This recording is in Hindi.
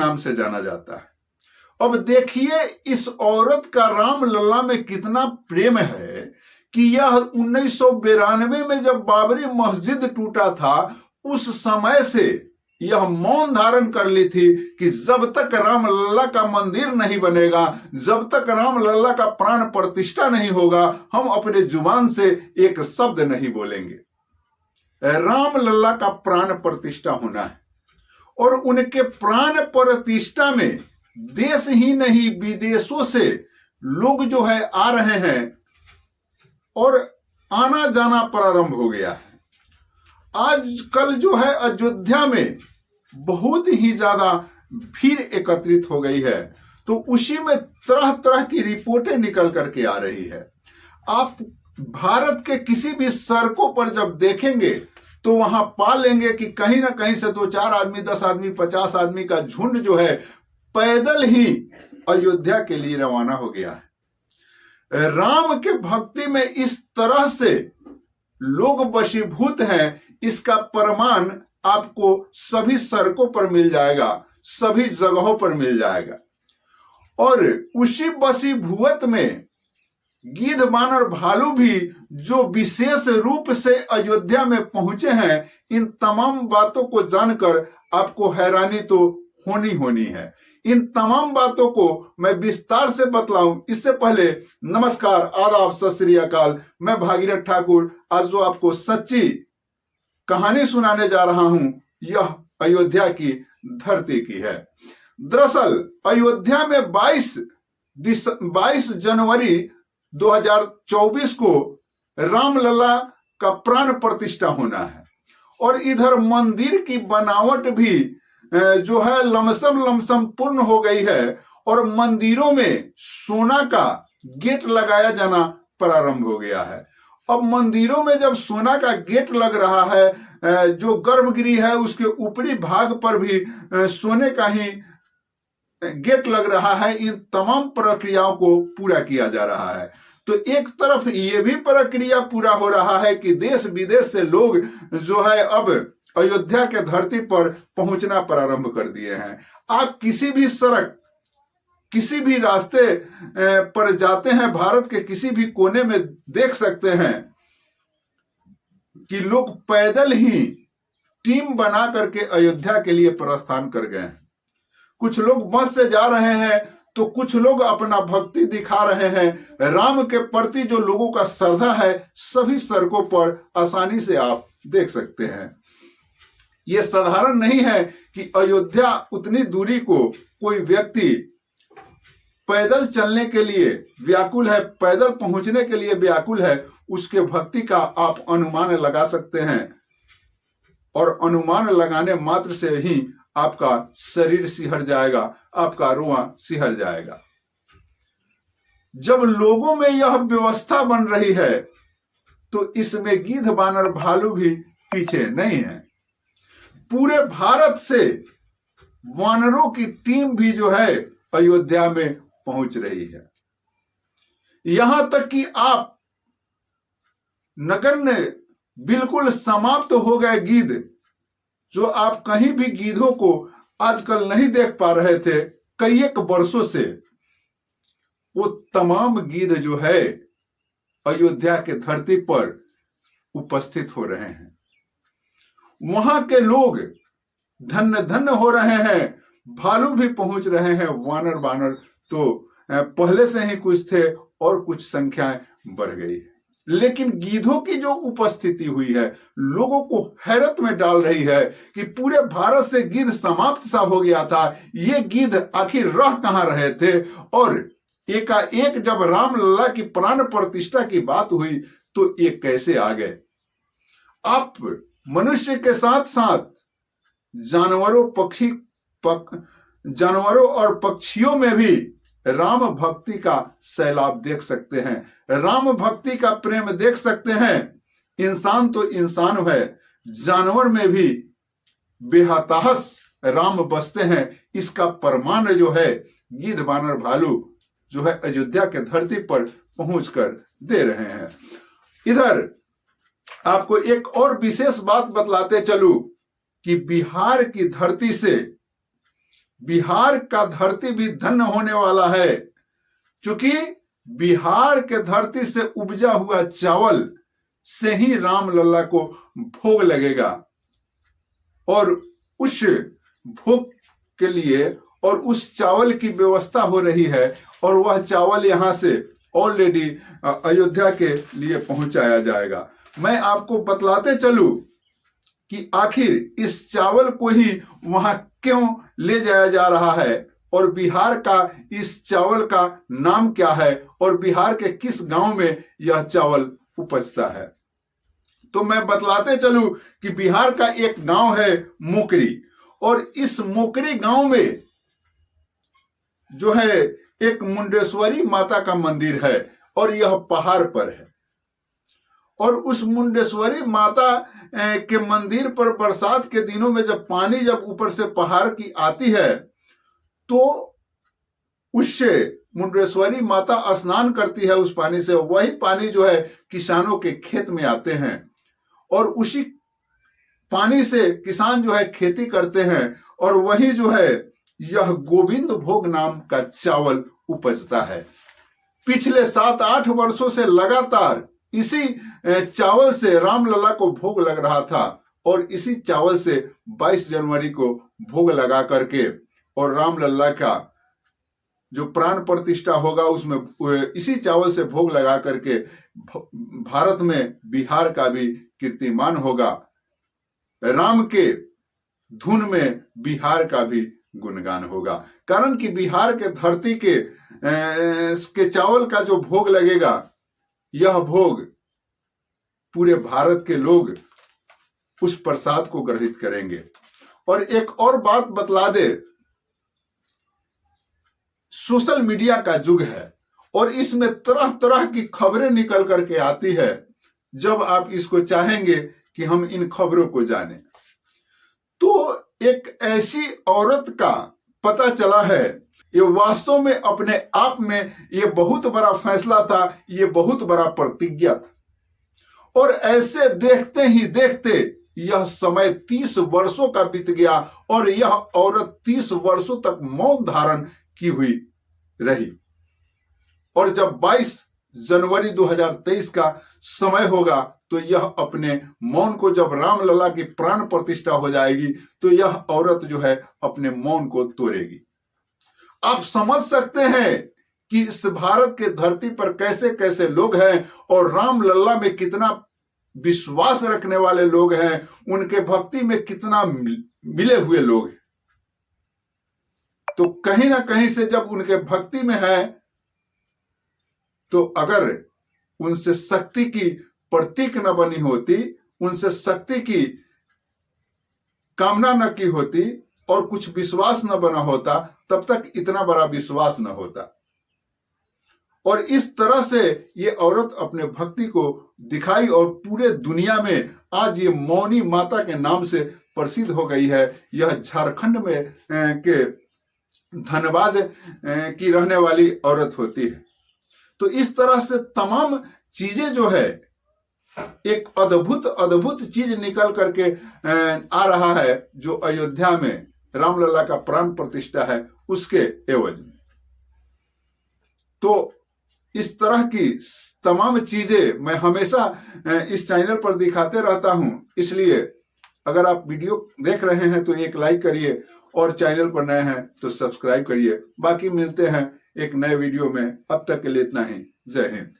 नाम से जाना जाता है। अब देखिए इस औरत का राम लल्ला में कितना प्रेम है कि यह 1992 में जब बाबरी मस्जिद टूटा था उस समय से यह मौन धारण कर ली थी कि जब तक राम लल्ला का मंदिर नहीं बनेगा, जब तक राम लल्ला का प्राण प्रतिष्ठा नहीं होगा, हम अपने जुबान से एक शब्द नहीं बोलेंगे। राम लल्ला का प्राण प्रतिष्ठा होना है और उनके प्राण प्रतिष्ठा में देश ही नहीं विदेशों से लोग जो है आ रहे हैं और आना जाना प्रारंभ हो गया है। आजकल जो है अयोध्या में बहुत ही ज्यादा भीड़ एकत्रित हो गई है, तो उसी में तरह तरह की रिपोर्टें निकल करके आ रही है। आप भारत के किसी भी सड़कों पर जब देखेंगे तो वहां पा लेंगे कि कहीं ना कहीं से 2-4 आदमी, 10 आदमी, 50 आदमी का झुंड जो है पैदल ही अयोध्या के लिए रवाना हो गया है। राम के भक्ति में इस तरह से लोग वशीभूत हैं, इसका प्रमाण आपको सभी सड़कों पर मिल जाएगा, सभी जगहों पर मिल जाएगा। और उसी वशीभूत में गिद्ध, बानर, भालू भी जो विशेष रूप से अयोध्या में पहुंचे हैं, इन तमाम बातों को जानकर आपको हैरानी तो होनी है। इन तमाम बातों को मैं विस्तार से बतलाऊं इससे पहले नमस्कार, आदाब, सत श्री अकाल। मैं भागीरथ ठाकुर आज जो आपको सच्ची कहानी सुनाने जा रहा हूं, यह अयोध्या की धरती की है। दरअसल अयोध्या में 22 जनवरी 2024 को रामलला का प्राण प्रतिष्ठा होना है और इधर मंदिर की बनावट भी जो है लमसम पूर्ण हो गई है और मंदिरों में सोना का गेट लगाया जाना प्रारंभ हो गया है। अब मंदिरों में जब सोना का गेट लग रहा है, जो गर्भगृह है उसके ऊपरी भाग पर भी सोने का ही गेट लग रहा है। इन तमाम प्रक्रियाओं को पूरा किया जा रहा है। तो एक तरफ ये भी प्रक्रिया पूरा हो रहा है कि देश विदेश से लोग जो है अब अयोध्या के धरती पर पहुंचना प्रारंभ कर दिए हैं। आप किसी भी सड़क, किसी भी रास्ते पर जाते हैं, भारत के किसी भी कोने में देख सकते हैं कि लोग पैदल ही टीम बना करके अयोध्या के लिए प्रस्थान कर गए हैं। कुछ लोग बस से जा रहे हैं तो कुछ लोग अपना भक्ति दिखा रहे हैं। राम के प्रति जो लोगों का श्रद्धा है सभी सड़कों पर आसानी से आप देख सकते हैं। यह साधारण नहीं है कि अयोध्या उतनी दूरी को कोई व्यक्ति पैदल चलने के लिए व्याकुल है, पैदल पहुंचने के लिए व्याकुल है। उसके भक्ति का आप अनुमान लगा सकते हैं और अनुमान लगाने मात्र से ही आपका शरीर सिहर जाएगा, आपका रुआं सिहर जाएगा। जब लोगों में यह व्यवस्था बन रही है तो इसमें गिद्ध, बानर, भालू भी पीछे नहीं है। पूरे भारत से वानरों की टीम भी जो है अयोध्या में पहुंच रही है। यहां तक कि आप नगण्य बिल्कुल समाप्त हो गए गिद्ध, जो आप कहीं भी गिद्धों को आजकल नहीं देख पा रहे थे कई एक वर्षों से, वो तमाम गिद्ध जो है अयोध्या के धरती पर उपस्थित हो रहे हैं। वहां के लोग धन्य धन्य हो रहे हैं। भालू भी पहुंच रहे हैं। वानर बानर तो पहले से ही कुछ थे और कुछ संख्याएं बढ़ गई है, लेकिन गिद्धों की जो उपस्थिति हुई है लोगों को हैरत में डाल रही है कि पूरे भारत से गिद्ध समाप्त सा हो गया था। ये गिद्ध आखिर रह कहां रहे थे? और एकाएक जब रामलला की प्राण प्रतिष्ठा की बात हुई तो ये कैसे आ गए? आप मनुष्य के साथ साथ जानवरों और पक्षियों में भी राम भक्ति का सैलाब देख सकते हैं, राम भक्ति का प्रेम देख सकते हैं। इंसान तो इंसान है, जानवर में भी बेहताश राम बसते हैं। इसका प्रमाण जो है गिद्ध, बानर, भालू जो है अयोध्या के धरती पर पहुंचकर दे रहे हैं। इधर आपको एक और विशेष बात बतलाते चलूं कि बिहार की धरती से बिहार का धरती भी धन्य होने वाला है, क्योंकि बिहार के धरती से उपजा हुआ चावल से ही रामलला को भोग लगेगा। और उस भोग के लिए और उस चावल की व्यवस्था हो रही है, और वह चावल यहां से ऑलरेडी अयोध्या के लिए पहुंचाया जाएगा। मैं आपको बतलाते चलूं कि आखिर इस चावल को ही वहां क्यों ले जाया जा रहा है, और बिहार का इस चावल का नाम क्या है, और बिहार के किस गांव में यह चावल उपजता है। तो मैं बतलाते चलूं कि बिहार का एक गांव है मोकरी, और इस मोकरी गांव में जो है एक मुंडेश्वरी माता का मंदिर है, और यह पहाड़ पर है। और उस मुंडेश्वरी माता के मंदिर पर बरसात के दिनों में जब पानी जब ऊपर से पहाड़ की आती है, तो उससे मुंडेश्वरी माता स्नान करती है उस पानी से। वही पानी जो है किसानों के खेत में आते हैं, और उसी पानी से किसान जो है खेती करते हैं, और वही जो है यह गोविंद भोग नाम का चावल उपजता है। पिछले 7-8 वर्षों से लगातार इसी चावल से रामलला को भोग लग रहा था, और इसी चावल से 22 जनवरी को भोग लगा करके और रामलला का जो प्राण प्रतिष्ठा होगा उसमें इसी चावल से भोग लगा करके भारत में बिहार का भी कीर्तिमान होगा। राम के धुन में बिहार का भी गुणगान होगा, कारण कि बिहार के धरती के चावल का जो भोग लगेगा, यह भोग पूरे भारत के लोग उस प्रसाद को ग्रहित करेंगे। और एक और बात बतला दे, सोशल मीडिया का युग है, और इसमें तरह तरह की खबरें निकल करके आती है। जब आप इसको चाहेंगे कि हम इन खबरों को जानें, तो एक ऐसी औरत का पता चला है। ये वास्तव में अपने आप में ये बहुत बड़ा फैसला था, ये बहुत बड़ा प्रतिज्ञा था। और ऐसे देखते ही देखते यह समय 30 वर्षों का बीत गया, और यह औरत 30 वर्षों तक मौन धारण की हुई रही। और जब 22 जनवरी 2023 का समय होगा, तो यह अपने मौन को, जब रामलला की प्राण प्रतिष्ठा हो जाएगी, तो यह औरत जो है अपने मौन को तोड़ेगी। आप समझ सकते हैं कि इस भारत के धरती पर कैसे कैसे लोग हैं, और रामलला में कितना विश्वास रखने वाले लोग हैं, उनके भक्ति में कितना मिले हुए लोग हैं। तो कहीं ना कहीं से जब उनके भक्ति में है, तो अगर उनसे शक्ति की प्रतीक न बनी होती, उनसे शक्ति की कामना न की होती, और कुछ विश्वास न बना होता, तब तक इतना बड़ा विश्वास न होता। और इस तरह से ये औरत अपने भक्ति को दिखाई, और पूरे दुनिया में आज ये मौनी माता के नाम से प्रसिद्ध हो गई है। यह झारखंड में के धनबाद की रहने वाली औरत होती है। तो इस तरह से तमाम चीजें जो है, एक अद्भुत अद्भुत चीज निकल करके आ रहा है, जो अयोध्या में रामलला का प्राण प्रतिष्ठा है उसके एवज में। तो इस तरह की तमाम चीजें मैं हमेशा इस चैनल पर दिखाते रहता हूं। इसलिए अगर आप वीडियो देख रहे हैं तो एक लाइक करिए, और चैनल पर नए हैं तो सब्सक्राइब करिए। बाकी मिलते हैं एक नए वीडियो में, अब तक के लिए इतना ही। जय हिंद।